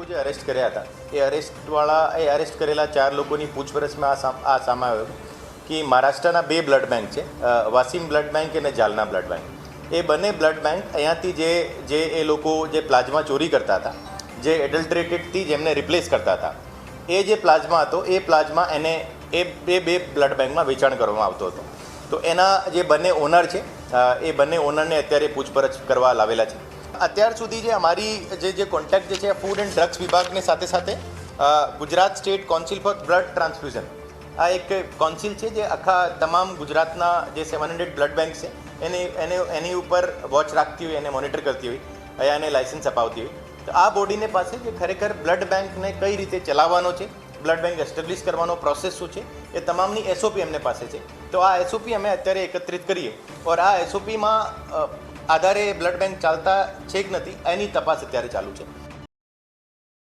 લોકો જે અરેસ્ટ કર્યા હતા એ અરેસ્ટ કરેલા 4 લોકોની પૂછપરછમાં આ સામે આવ્યો કે મહારાષ્ટ્રના 2 બ્લડ બેંક છે, વાસીમ બ્લડ બેંક અને જાલના બ્લડ બેંક. એ બંને બ્લડ બેંક અહીંયાથી જે એ લોકો જે પ્લાઝમા ચોરી કરતા હતા, જે એડલ્ટરેટેડથી જેમને રિપ્લેસ કરતા હતા, એ જે પ્લાઝમા હતો એ પ્લાઝમા એને એ બે બ્લડ બેંકમાં વેચાણ કરવામાં આવતો હતો. તો એના જે બંને ઓનર છે એ બંને ઓનરને અત્યારે પૂછપરછ કરવા લાવેલા છે. અત્યાર સુધી જે અમારી જે કોન્ટેક્ટ જે છે ફૂડ એન્ડ ડ્રગ્સ વિભાગની સાથે સાથે Gujarat state council four blood transfusion, આ એક કાઉન્સિલ છે જે આખા તમામ ગુજરાતના જે 700 બ્લડ બેંક છે એની ઉપર વોચ રાખતી હોય, એને મોનિટર કરતી હોય, અહીંયા એને લાઇસન્સ અપાવતી હોય. તો આ બોડીને પાસે જે ખરેખર બ્લડ બેંકને કઈ રીતે ચલાવવાનો છે, બ્લડ બેંક એસ્ટેબ્લિશ કરવાનો પ્રોસેસ શું છે, એ તમામની એસઓપી એમને પાસે છે. તો આ એસઓપી અમે અત્યારે એકત્રિત કરીએ ઓર આ એસઓપીમાં આધારે બ્લડ બેંક ચાલતા છે કે નથી એની તપાસ અત્યારે ચાલુ છે.